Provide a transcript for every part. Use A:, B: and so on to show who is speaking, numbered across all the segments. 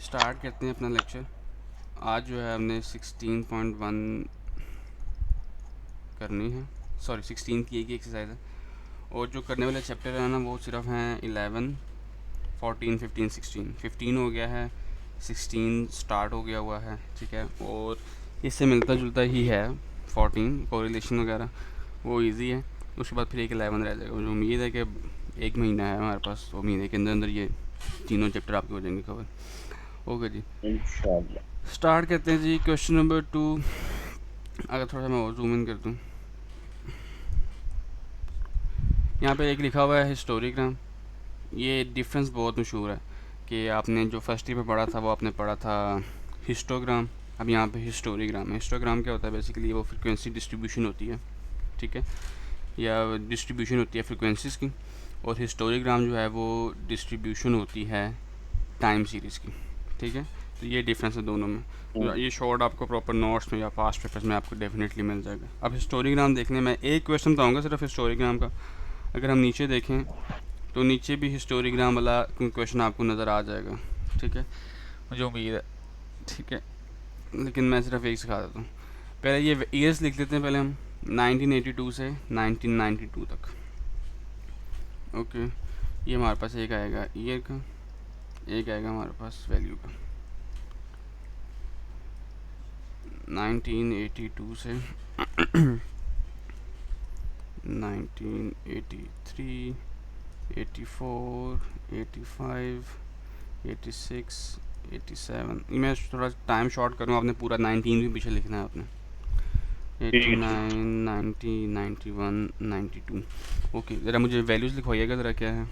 A: Start करते हैं अपना लेक्चर। आज जो है हमने 16.1 करनी है, सॉरी 16 की एक ही एक्सरसाइज है, और जो करने वाले चैप्टर है ना वो सिर्फ हैं 11, 14, 15, 16। 15 हो गया है, 16 स्टार्ट हो गया हुआ है, ठीक है। और इससे मिलता जुलता ही है 14, कोरिलेशन वगैरह वो इजी है। उसके बाद फिर एक 11 रह जाएगा। मुझे उम्मीद है कि एक महीना है हमारे पास, तो महीने के अंदर अंदर ये तीनों चैप्टर आपके हो जाएंगे कवर। ओके जी,
B: इंशाल्लाह।
A: स्टार्ट करते हैं जी। क्वेश्चन नंबर 2, अगर थोड़ा सा मैं और जूम इन कर दूँ, यहाँ पे एक लिखा हुआ है हिस्टोरीग्राम। ये डिफरेंस बहुत मशहूर है कि आपने जो फर्स्ट ईयर में पढ़ा था वो आपने पढ़ा था हिस्टोग्राम, अब यहाँ पे हिस्टोरीग्राम है। हिस्टोग्राम क्या होता है? बेसिकली वो फ्रिक्वेंसी डिस्ट्रीब्यूशन होती है, ठीक है, या डिस्ट्रीब्यूशन होती है फ्रिक्वेंसीज़ की। और हिस्टोरीग्राम जो है वो डिस्ट्रीब्यूशन होती है टाइम सीरीज़ की, ठीक है। तो ये डिफरेंस है दोनों में। तो ये शॉर्ट आपको प्रॉपर नोट्स में या पास्ट पेपर्स में आपको डेफिनेटली मिल जाएगा। अब हिस्टोरीग्राम देखने में एक क्वेश्चन बताऊँगा सिर्फ हिस्टोरीग्राम का। अगर हम नीचे देखें तो नीचे भी हिस्टोरीग्राम वाला क्वेश्चन आपको नज़र आ जाएगा, ठीक है, मुझे उम्मीद है, ठीक है। लेकिन मैं सिर्फ एक सिखा देता हूँ। पहले ये ईयर्स लिख लेते हैं पहले हम, 1982 से 1992 तक। ओके, ये हमारे पास एक आएगा ईयर का, एक आएगा हमारे पास वैल्यू का। 1982 से 1983, 84, 85, 86, 87। मैं थोड़ा टाइम शॉर्ट करूँ, आपने पूरा 19 भी पीछे लिखना है आपने।
B: ठीक ठीक।
A: 89, 90, 91, 92। ओके, ज़रा मुझे वैल्यूज़ लिखवाइएगा ज़रा, क्या है?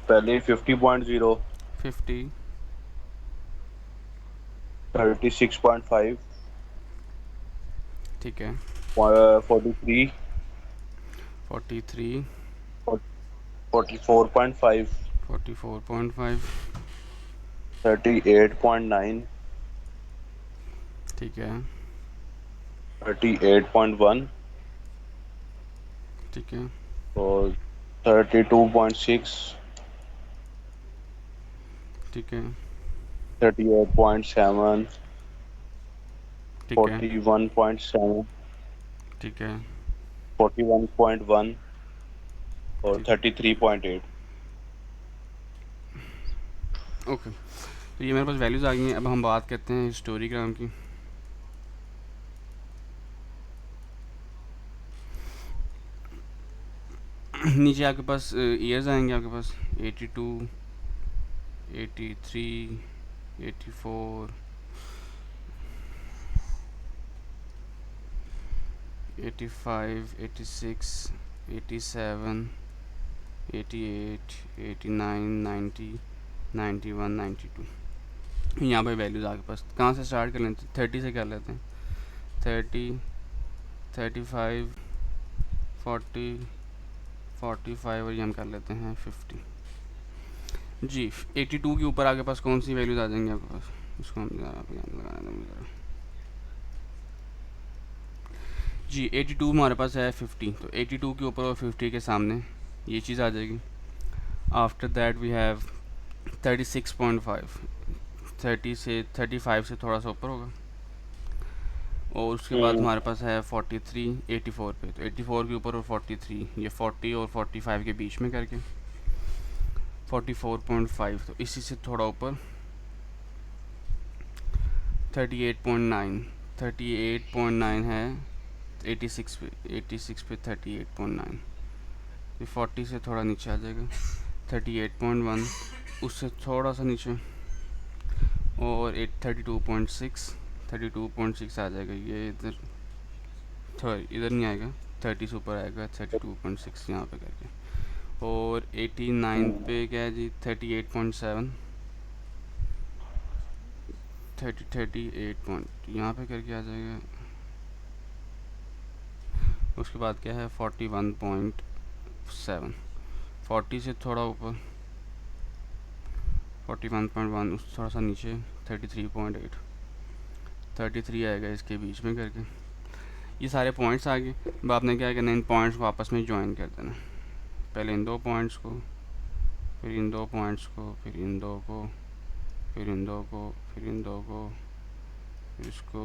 B: पहले 50.0,
A: 50,
B: 36.5,
A: ठीक है,
B: 43,
A: 43,
B: 44.5,
A: 44.5,
B: 38.9,
A: ठीक है,
B: 38.1
A: ठीक है,
B: और 32.6,
A: ठीक है,
B: 38.7,
A: ठीक है,
B: 41.7,
A: ठीक है,
B: 41.1 और
A: ठीक है।
B: 33.8।
A: ओके, तो ये मेरे पास वैल्यूज़ आ गई हैं। अब हम बात करते हैं हिस्टोरीग्राम की। नीचे आपके पास ईयर्स आएंगे आपके पास 82, 83, 84, 85, 86, 87, 88, 89, 90, 91, 92। यहाँ पे वैल्यूज़ आपके पास कहाँ से स्टार्ट कर लेते हैं? 30 से कर लेते हैं। 30, 35, 40, 45 और ये हम कर लेते हैं 50 जी। 82 के ऊपर आपके पास कौन सी वैल्यूज़ आ जाएंगी आपके पास? उसको हम लगाना देंगे जी। 82 हमारे पास है 50, तो 82 के ऊपर और 50 के सामने ये चीज़ आ जाएगी। आफ्टर दैट वी हैव 36.5, 30 से 35 से थोड़ा सा ऊपर होगा। और उसके बाद हमारे पास है 43, 84 पे, तो 84 के ऊपर और 43, ये 40 और 45 के बीच में करके 44.5, तो इसी से थोड़ा ऊपर 38.9, 38.9 है 86 पे, 86 पे 38.9, ये 40 से थोड़ा नीचे आ जाएगा 38.1, उससे थोड़ा सा नीचे और 32.6, 32.6 आ जाएगा। ये इधर इधर नहीं आएगा, 30 से ऊपर आएगा 32.6 यहाँ पे करके। और 89 पे क्या है जी? 38.7, 38 पॉइंट यहाँ पे करके आ जाएगा। उसके बाद क्या है? 41.7, 40 से थोड़ा ऊपर 41.1, उस थोड़ा सा नीचे 33.8, 33 आएगा इसके बीच में करके। ये सारे पॉइंट्स आ गए। अब आपने क्या करना है, इन पॉइंट्स को आपस में ज्वाइन कर देना। पहले इन दो पॉइंट्स को फिर इन दो पॉइंट्स को, फिर इन दो को, फिर इन दो को, फिर इन दो को, फिर इसको,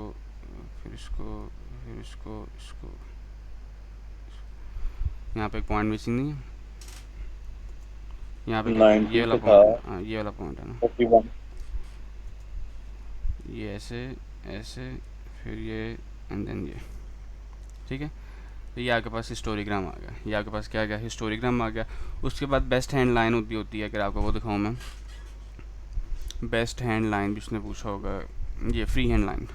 A: फिर इसको, फिर इसको। यहाँ पे एक पॉइंट मिसिंग नहीं है, यहाँ पे क्या था, ये
B: 90
A: वाला
B: पे था।
A: पॉइंट, हाँ ये वाला पॉइंट है ना,
B: 41।
A: ये ऐसे, ऐसे, फिर ये, एंड देन ये, ठीक है। तो ये आपके पास हिस्टोरीग्राम आ गया, ये आपके पास क्या आ गया, हिस्टोरीग्राम आ गया। उसके बाद बेस्ट हैंड लाइन भी होती है, अगर आपको वो दिखाऊँ मैं, बेस्ट हैंड लाइन भी उसने पूछा होगा, ये free hand line.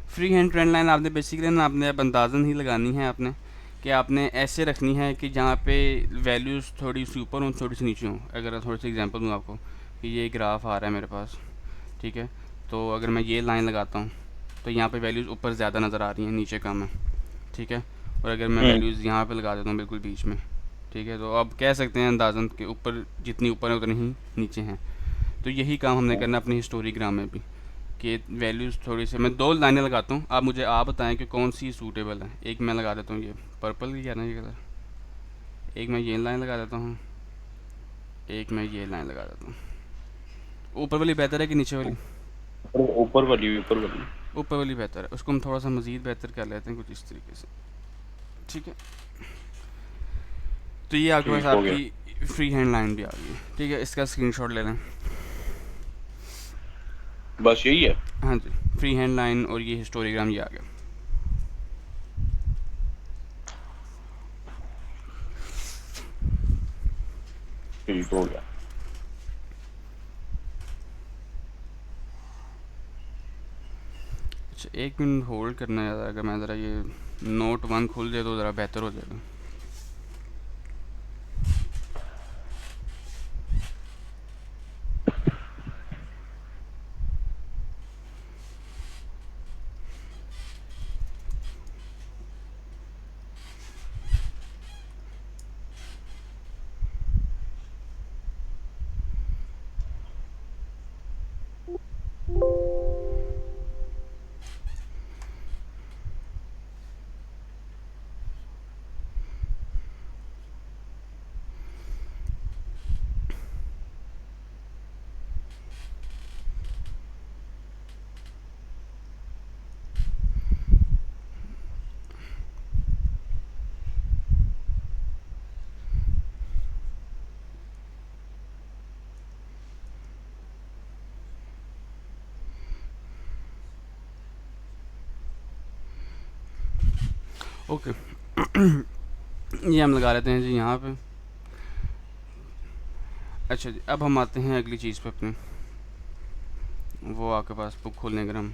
A: Free hand trend line आपने बेसिकली ना, आपने अब अंदाज़न ही लगानी है आपने, कि आपने ऐसे रखनी है कि जहाँ पे वैल्यूज़ थोड़ी सी ऊपर हों, थोड़ी सी नीचे हों। अगर थोड़ी सी एग्जांपल दूँ आपको, कि ये ग्राफ आ रहा है मेरे पास, ठीक है, तो अगर मैं ये लाइन लगाता हूँ तो यहाँ पे वैल्यूज़ ऊपर ज़्यादा नज़र आ रही हैं, नीचे कम है, ठीक है। और अगर मैं वैल्यूज़ यहाँ पे लगा देता हूँ बिल्कुल बीच में, ठीक है, तो अब कह सकते हैं अंदाज़न के ऊपर जितनी ऊपर है उतनी ही नीचे हैं। तो यही काम हमने करना अपने हिस्टोरीग्राम में भी, कि वैल्यूज़ थोड़ी सी, मैं दो लाइनें लगाता हूँ, आप मुझे बताएं कि कौन सी सूटेबल है। एक मैं लगा देता हूँ ये पर्पल की, क्या ना ये कलर, एक मैं ये लाइन लगा देता हूँ, एक मैं ये लाइन लगा देता हूँ। ऊपर वाली बेहतर है कि नीचे वाली?
B: ऊपर वाली, ऊपर वाली।
A: ऊपर वाली बेहतर है, उसको हम थोड़ा सा मज़ीद बेहतर कर लेते हैं कुछ इस तरीके से, ठीक है। तो ये आपके पास
B: ठीक हो गया।
A: आपकी फ्री हैंड लाइन भी आ गई है, ठीक है। इसका स्क्रीनशॉट ले लें।
B: बस यही है।
A: हाँ जी, फ्री हैंड लाइन और ये हिस्टोरीग्राम ये आ गया।
B: ठीक हो गया।
A: अच्छा, एक मिनट होल्ड करना है, अगर मैं ज़रा ये नोट 1 खुल जाए तो ज़रा बेहतर हो जाएगा। ओके, ये हम लगा लेते हैं जी यहाँ पे। अच्छा जी, अब हम आते हैं अगली चीज़ पे अपने, वो आपके पास बुक खोलने का हम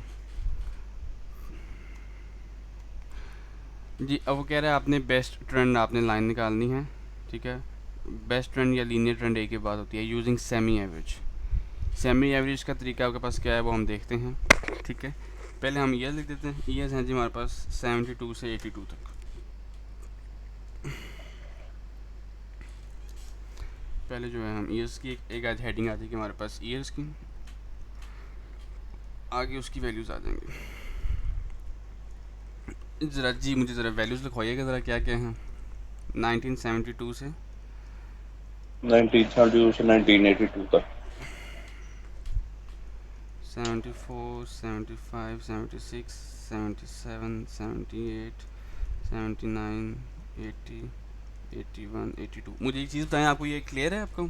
A: जी। अब वो कह रहा है आपने बेस्ट ट्रेंड आपने लाइन निकालनी है, ठीक है। बेस्ट ट्रेंड या लीनियर ट्रेंड एक ही बात होती है, using semi average. Semi average का तरीका आपके पास क्या है वो हम देखते हैं, ठीक है। पहले हम ईयर्स लिख देते हैं। ईयर्स हैं जी हमारे पास 72 से 82 तक। पहले जो है हम ईयर्स की एक आज हेडिंग आ जाएगी हमारे पास ईयर्स की, आगे उसकी वैल्यूज़ आ जाएंगी। ज़रा जी मुझे ज़रा वैल्यूज़ लिखवाइएगा ज़रा, क्या क्या हैं 1972 से
B: 1972 से 1982 तक।
A: 74, 75, 76, 77, 78, 79, 80, 81, 82। मुझे एक चीज़ बताएं, आपको ये क्लियर है, आपको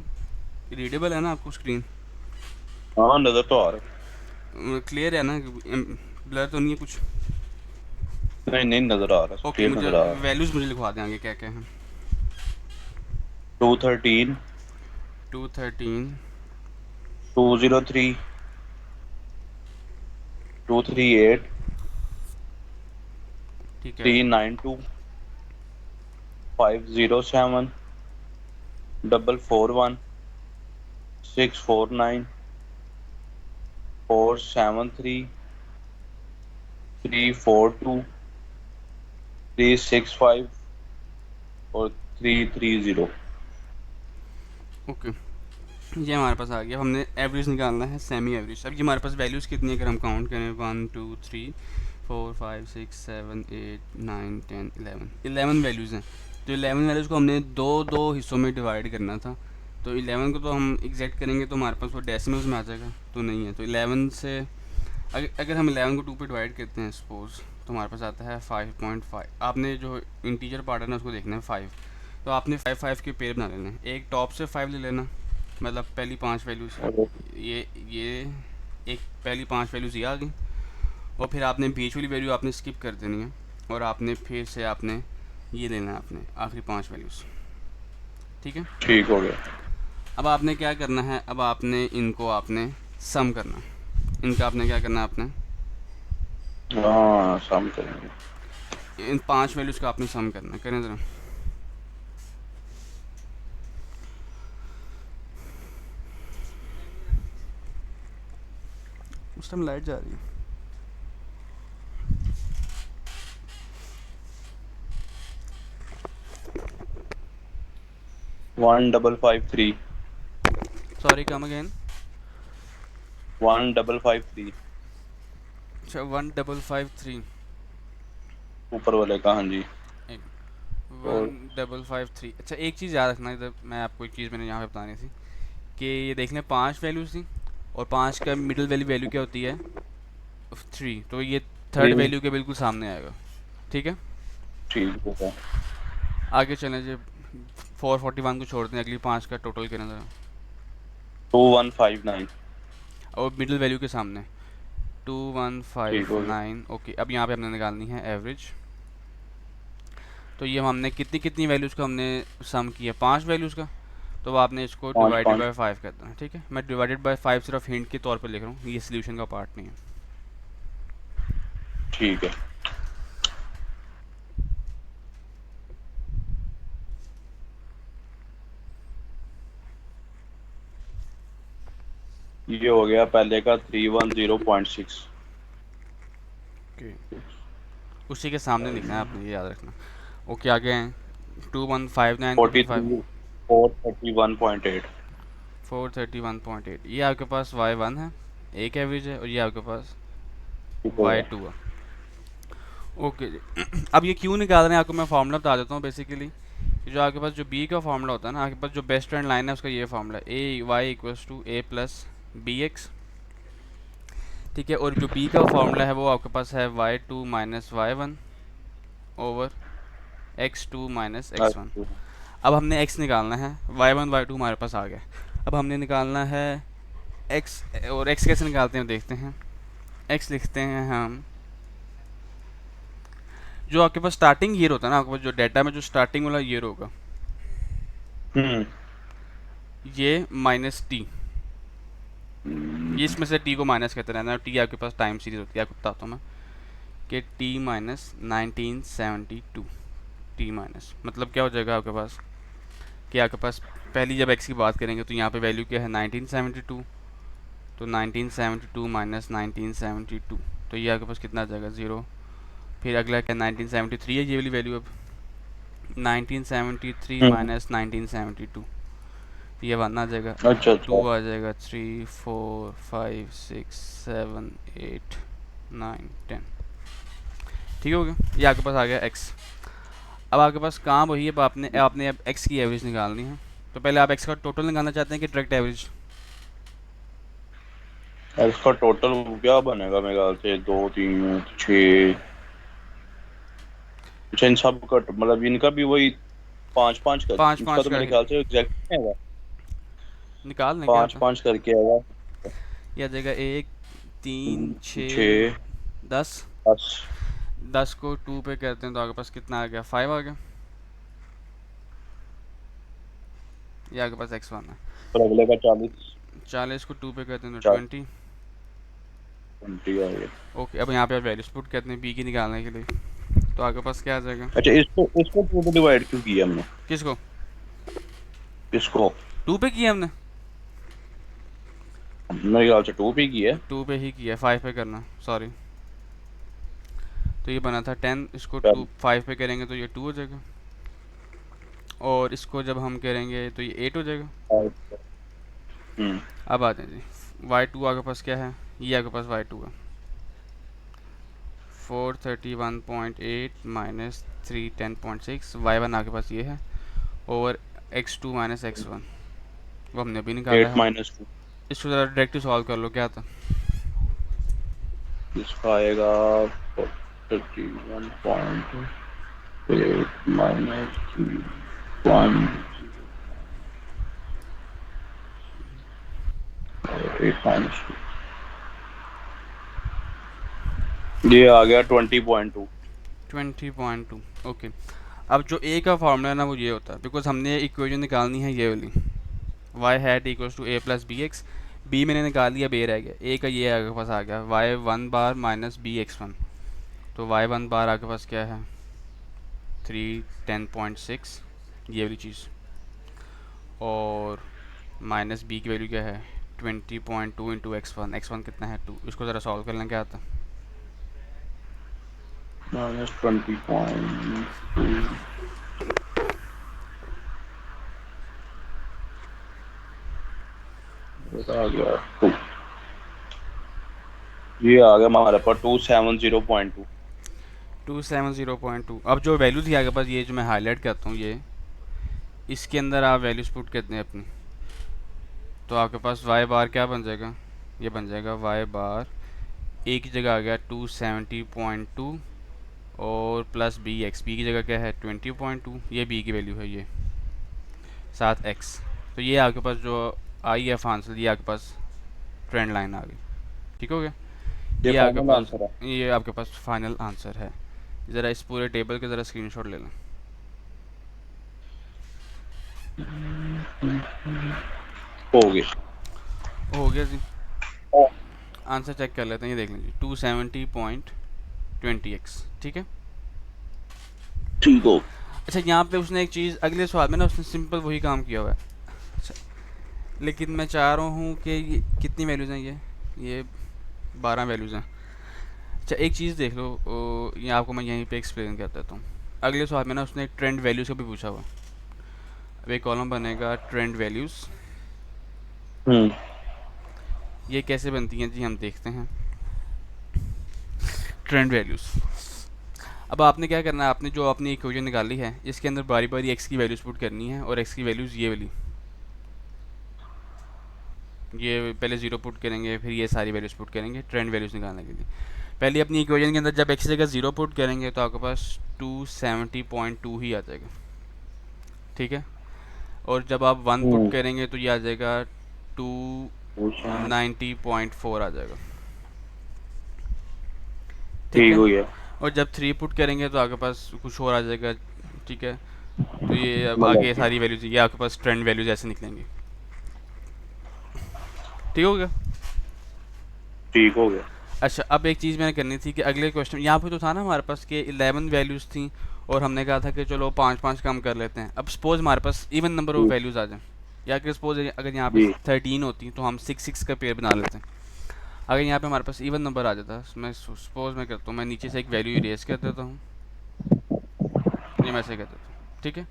A: रीडेबल है ना आपको स्क्रीन?
B: हाँ, नजर तो आ रहा
A: क्लियर है ना, ब्लर तो नहीं है कुछ?
B: है। नहीं नहीं, नजर आ रहा है,
A: ओके,
B: क्लियर
A: मुझे
B: नजर आ रहा है।
A: वैल्यूज़ मुझे लिखवा दें आगे क्या क्या हैं।
B: 213,
A: 213,
B: 203, 238,
A: ठीक है,
B: 392, 507, 441, 649, 473, 342, 365 और 330।
A: ओके। ये हमारे पास आ गया। अब हमने एवरेज निकालना है, सेमी एवरेज। अब ये हमारे पास वैल्यूज़ कितनी है अगर हम काउंट करें, 1 2 3 4 5 6 7 8 9 10 11 11 वैल्यूज़ हैं। तो 11 वैल्यूज़ को हमने दो दो हिस्सों में डिवाइड करना था। तो 11 को तो हम एग्जैक्ट करेंगे तो हमारे पास वो डेसिमल्स में आ जाएगा, तो नहीं है। तो 11 से अगर हम 11 को 2 पे डिवाइड करते हैं सपोज, तो हमारे पास आता है 5.5। आपने जो इंटीजर पार्ट है ना उसको देखना है 5, तो आपने 5 के पेयर बना लेना है। एक टॉप से 5 ले लेना, मतलब पहली 5 वैल्यूज़, ये एक पहली 5 वैल्यूज़ ये आ गई, और फिर आपने बीच वाली वैल्यू आपने स्किप कर देनी है, और आपने फिर से आपने ये लेना है आपने आखिरी 5 वैल्यूज़। ठीक है,
B: ठीक हो गया।
A: अब आपने क्या करना है, अब आपने इनको आपने सम करना है। इनका आपने क्या करना है, आपने
B: हाँ सम करेंगे।
A: इन 5 वैल्यूज़ का आपने सम करना है। करें ज़रा, उस टाइम लाइट जा रही है।
B: 1553।
A: Sorry, come again.
B: 1553
A: अच्छा, 1553।
B: ऊपर वाले का, हाँ जी।
A: एक
B: और
A: 1553। अच्छा, एक चीज़ याद रखना इधर, मैं आपको एक चीज़ मैंने यहाँ पे बतानी थी कि ये देख लें 5 वैल्यूज़ थी, और 5 का मिडिल वैल्यू वैल्यू क्या होती है, 3। तो ये थर्ड
B: थ्री।
A: वैल्यू के बिल्कुल सामने आएगा। ठीक है,
B: ठीक हो गया।
A: आगे चलें जी। 441 को छोड़ दें, अगली 5 का टोटल करें ज़रा,
B: 2159।
A: और मिडिल वैल्यू के सामने
B: ठीक हो गया।
A: 2159। ओके, अब यहाँ पे हमने निकालनी है एवरेज। तो ये हमने कितनी कितनी वैल्यूज़ का हमने सम किया, 5 वैल्यूज़ का, तो अब आपने इसको
B: 5
A: डिवाइडेड
B: 5।
A: बाय 5 कर देना। ठीक है, मैं डिवाइडेड बाय 5 सिर्फ हिंट के तौर पे लिख रहा हूँ, ये सोल्यूशन का पार्ट नहीं है।
B: ठीक है। ये हो गया पहले का 310.6।
A: ओके, उसी के सामने लिखना है आपने, ये याद रखना। ओके, आगे हैं 2159.5,
B: 43 431.8।
A: 431.8। ये आपके पास y1 है, एक एवरेज है, और ये आपके पास
B: ठीक हो गया।
A: y2 है। ओके जी। अब ये क्यों निकाल रहे हैं आपको मैं फार्मूला बता देता हूँ। बेसिकली जो आपके पास जो बी का फार्मूला होता है ना, आपके पास जो बेस्ट ट्रेंड लाइन है उसका ये फार्मूला है, a y equals to A plus B x. ठीक है, और जो बी का फार्मूला है वो आपके पास है y2 minus y1 over x2 minus x1।
B: अच्छा।
A: अब हमने x निकालना है, y1 y2 हमारे पास आ गया। अब हमने निकालना है x, और x कैसे निकालते हैं देखते हैं। x लिखते हैं हम, जो आपके पास स्टार्टिंग ईयर होता है ना, आपके पास जो डाटा में जो स्टार्टिंग वाला ईयर होगा,
B: हम्म।
A: ये माइनस टी, ये इसमें से टी को माइनस करते रहना है। टी आपके पास टाइम सीरीज होती है, आपको बताता हूँ मैं कि टी माइनस 1972। टी माइनस मतलब क्या हो जाएगा आपके पास, कि आपके पास पहली जब एक्स की बात करेंगे तो यहाँ पे वैल्यू क्या है 1972, तो 1972 माइनस 1972, तो ये आपके पास कितना आ जाएगा 0। फिर अगला क्या 1973 है, ये वाली वैल्यू। अब 1973
B: हम्म।
A: माइनस 1972, ये 1 आ जाएगा,
B: अच्छा अच्छा।
A: 2 आ जाएगा, 3 4 5 6 7 8 9 10। ठीक हो गया, ये आपके पास आ गया एक्स। अब आपके पास काम वही है, अब आपने आपने अब एक्स की एवरेज निकालनी है। तो पहले आप एक्स का टोटल निकालना चाहते हैं कि डायरेक्ट एवरेज?
B: इसका टोटल क्या बनेगा मेरे ख्याल से 2 3 6। अच्छा इन सब का मतलब इनका भी वही 5 5 का,
A: पाँच
B: इसका
A: पाँच
B: तो मेरे
A: करके
B: ख्याल से एग्जैक्ट नहीं आएगा।
A: निकाल लें क्या
B: 5
A: होता है।
B: 5 करके आएगा।
A: ये आ जाएगा 1 3 6
B: 6
A: 10।
B: 10।
A: 10 को 2 पे करते हैं तो आपके पास कितना आ गया, 5 आ गया। ये आपके पास x1 है।
B: और अगले का 40।
A: 40 को 2 पे करते हैं तो
B: 40
A: 20।
B: 20 आ गया।
A: ओके, अब यहाँ पे आप वैल्यूज पुट करते हैं बी की निकालने के लिए, तो आपके पास क्या आ जाएगा।
B: अच्छा इसको इसको 2 पे डिवाइड क्यों किया हमने?
A: किसको
B: इसको
A: 2 पे किया हमने?
B: मेरे ख्याल से 2 पे किया है।
A: 2 पे ही किया, 5 पे करना, सॉरी। तो ये बना था 10, इसको 2
B: चल।
A: 5 पे करेंगे तो ये 2 हो जाएगा, और इसको जब हम करेंगे तो ये 8 हो जाएगा।
B: हम्म।
A: अब आते हैं जी, y2 आपके पास क्या है, ये आपके पास y2 है 431.8 माइनस 310.6, y1 आपके पास ये है, ओवर x2 माइनस x1, वो हमने अभी निकाला
B: 8
A: है।
B: माइनस 2
A: इसको ज़रा डायरेक्टली सॉल्व कर लो, क्या था।
B: इसका आएगा 31.8 माइनस 3.8 माइनस 2, ये आ गया 20.2।
A: 20.2, ओके। अब जो ए का फॉर्मूला है ना वो ये होता है, बिकॉज हमने इक्वेशन निकालनी है ये वाली, Y hat equals to A plus B X. B मैंने निकाल लिया, बी रह गया, ए का ये आगे पास आ गया Y one bar minus B x one. तो वाई वन बार आपके पास क्या है, 310.6, ये वाली चीज़, और माइनस बी की वैल्यू क्या है 20.2 इंटू एक्स वन कितना है 2। इसको ज़रा सॉल्व कर लें, क्या आता है।
B: माइनस 20.2 आ गया 2। ये आ गया हमारे पास 270.2।
A: 270.2। अब जो वैल्यू थी आगे पास, ये जो मैं हाईलाइट करता हूँ, ये इसके अंदर आप वैल्यूज पुट करते हैं अपनी, तो आपके पास वाई बार क्या बन जाएगा, ये बन जाएगा वाई बार, ए की जगह आ गया 270.2, और प्लस बी की जगह क्या है 20.2, ये बी की वैल्यू है, ये साथ एक्स। तो ये आपके पास जो आई है आंसर, ये आपके पास ट्रेंड लाइन आ गई, ठीक हो गया।
B: ये
A: ये आपके
B: फाइनल
A: पास,
B: आंसर है।
A: ये आपके पास फाइनल आंसर है। ज़रा इस पूरे टेबल के ज़रा स्क्रीनशॉट ले लें।
B: हो गया।
A: हो गया जी, आंसर चेक कर लेते हैं, ये देख लीजिए 270.20x, ठीक है।
B: ठीक हो।
A: अच्छा, यहाँ पे उसने एक चीज़ अगले सवाल में ना उसने सिंपल वही काम किया हुआ है। अच्छा, लेकिन मैं चाह रहा हूँ कि ये कितनी वैल्यूज़ हैं, ये 12 वैल्यूज़ हैं। अच्छा, एक चीज़ देख लो, ये आपको मैं यहीं पे एक्सप्लेन कर देता हूँ। अगले सवाल में ना उसने एक ट्रेंड वैल्यूज़ का भी पूछा हुआ है। अब एक कॉलम बनेगा ट्रेंड वैल्यूज़, ये कैसे बनती हैं जी, हम देखते हैं। ट्रेंड वैल्यूज़, अब आपने क्या करना है, आपने जो अपनी इक्वेशन निकाली है इसके अंदर बारी बारी एक्स की वैल्यूज़ पुट करनी है, और एक्स की वैल्यूज़ ये वाली, ये पहले ज़ीरो पुट करेंगे, फिर ये सारी वैल्यूज़ पुट करेंगे ट्रेंड वैल्यूज़ निकालने के लिए। पहले अपनी इक्वेशन के अंदर जब एक्स जगह ज़ीरो पुट करेंगे तो आपके पास 270.2 ही आ जाएगा, ठीक है। और जब आप 1 पुट करेंगे तो ये आ जाएगा 290.4 आ जाएगा, ठीक
B: ठीक
A: है।
B: हो गया।
A: और जब 3 पुट करेंगे तो आपके पास कुछ और आ जाएगा, ठीक है। तो ये अब आगे
B: मतलब
A: सारी वैल्यूज, ये आपके पास ट्रेंड वैल्यूज ऐसे निकलेंगी, ठीक हो गया।
B: ठीक हो गया।
A: अच्छा, अब एक चीज़ मैंने करनी थी कि अगले क्वेश्चन यहाँ पे तो था ना हमारे पास कि 11 वैल्यूज़ थी, और हमने कहा था कि चलो 5-5 कम कर लेते हैं। अब सपोज़ हमारे पास even number of
B: g
A: values आ जाए, या कि सपोज अगर यहाँ पे
B: जी
A: 13 होती तो हम 6-6 का पेयर बना लेते हैं। अगर यहाँ पे हमारे पास इवन नंबर आ जाता, मैं सपोज मैं करता हूँ, मैं नीचे से एक वैल्यू इरेज कर देता हूँ, ये मैं ऐसे कर देता हूँ, ठीक है।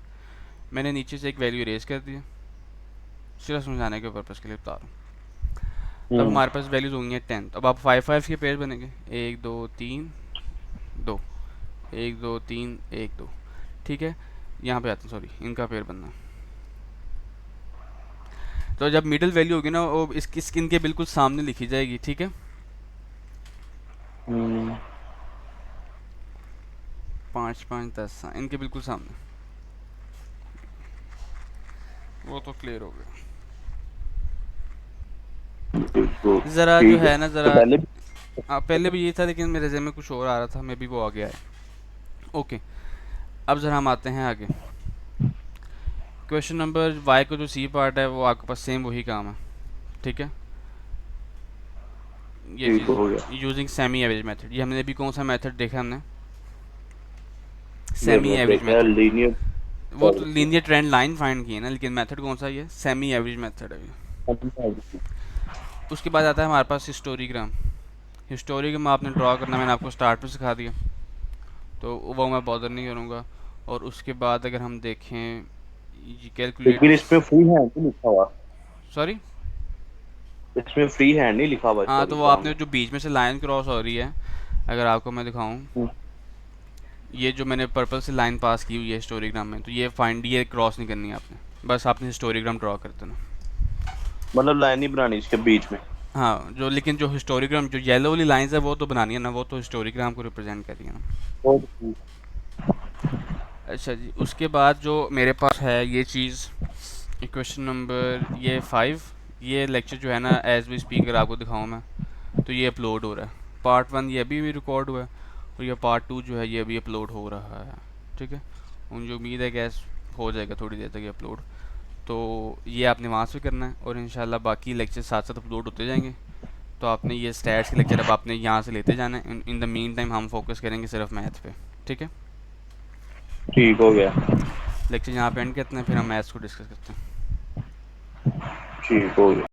A: मैंने नीचे से एक वैल्यू इरेज कर दिया, सिर्फ समझाने के पर्पज़ के लिए बता रहा हूँ। अब हमारे पास वैल्यूज होंगी हैं 10, अब आप 5-5 के पेयर बनेंगे, 1 2 3 2, 1 2 3 1 2, ठीक है। यहाँ पे आते हैं, सॉरी, इनका पेयर बनना। तो जब मिडिल वैल्यू होगी ना वो इसकी स्किन के बिल्कुल सामने लिखी जाएगी, ठीक है। 5 5 10, हाँ, इनके बिल्कुल सामने, वो तो क्लियर हो गया।
B: तो
A: ज़रा जो
B: ठीक है।
A: है ना,
B: तो
A: ज़रा
B: पहले
A: पहले भी ये था लेकिन मेरे जहन में कुछ और आ रहा था, मे बी वो आ गया है। ओके, अब ज़रा हम आते हैं आगे। क्वेश्चन नंबर वाई का जो सी पार्ट है वो आपके पास सेम वही काम है, ठीक है। ये
B: ठीक
A: चीज़
B: हो गया।
A: यूजिंग सेमी एवरेज मेथड, ये हमने अभी कौन सा मेथड देखा हमने,
B: ये
A: सेमी
B: मैं
A: एवरेज
B: देखा है
A: मेथड।
B: लीनियर।
A: वो तो लीनियर ट्रेंड लाइन फाइंड की है ना, लेकिन मेथड कौन सा, ये सेमी एवरेज मेथड है ये। उसके बाद आता है हमारे पास हिस्टोरीग्राम। हिस्टोरीग्राम आपने ड्रॉ करना मैंने आपको स्टार्ट में सिखा दिया, तो वो मैं बॉदर नहीं करूँगा। और उसके बाद अगर हम देखें
B: लेकिन
A: कैलकुलेट,
B: इसमें फ्री हैंड नहीं लिखा हुआ।
A: सॉरी,
B: इसमें फ्री हैंड नहीं लिखा हुआ
A: हाँ, तो वो
B: हिस्टोरिक ग्राम
A: आपने
B: में।
A: जो बीच में से लाइन क्रॉस हो रही है, अगर आपको मैं दिखाऊं, ये जो मैंने पर्पल से लाइन पास की हुई है हिस्टोरीग्राम में, तो ये फाइंड, ये क्रॉस नहीं करनी है आपने, बस आपने हिस्टोरीग्राम ड्रॉ कर देना।
B: मतलब लाइन ही बनानी इसके बीच में।
A: हाँ, जो लेकिन जो हिस्टोरीग्राम, जो येलो वाली लाइंस है वो तो बनानी है ना, वो तो हिस्टोरीग्राम को रिप्रेजेंट कर रही है ना।
B: ओ,
A: अच्छा जी, उसके बाद जो मेरे पास है ये चीज़, क्वेश्चन नंबर ये 5, ये लेक्चर जो है ना एज वी स्पीक, अगर आपको दिखाऊँ मैं, तो ये अपलोड हो रहा है। पार्ट 1 ये अभी भी रिकॉर्ड हुआ है, और ये पार्ट 2 जो है ये अभी अपलोड हो रहा है। ठीक है, मुझे उम्मीद है गैस हो जाएगा थोड़ी देर तक ये अपलोड। तो ये आपने वहाँ से करना है, और इंशाल्लाह बाकी लेक्चर साथ साथ अपलोड होते जाएंगे। तो आपने ये स्टैट्स के लेक्चर अब आपने यहाँ से लेते जाना है। इन द मीन टाइम हम फोकस करेंगे सिर्फ मैथ पे। ठीक है,
B: ठीक हो गया।
A: लेक्चर यहाँ पे एंड करते हैं, फिर हम मैथ्स को डिस्कस करते हैं।
B: ठीक हो गया।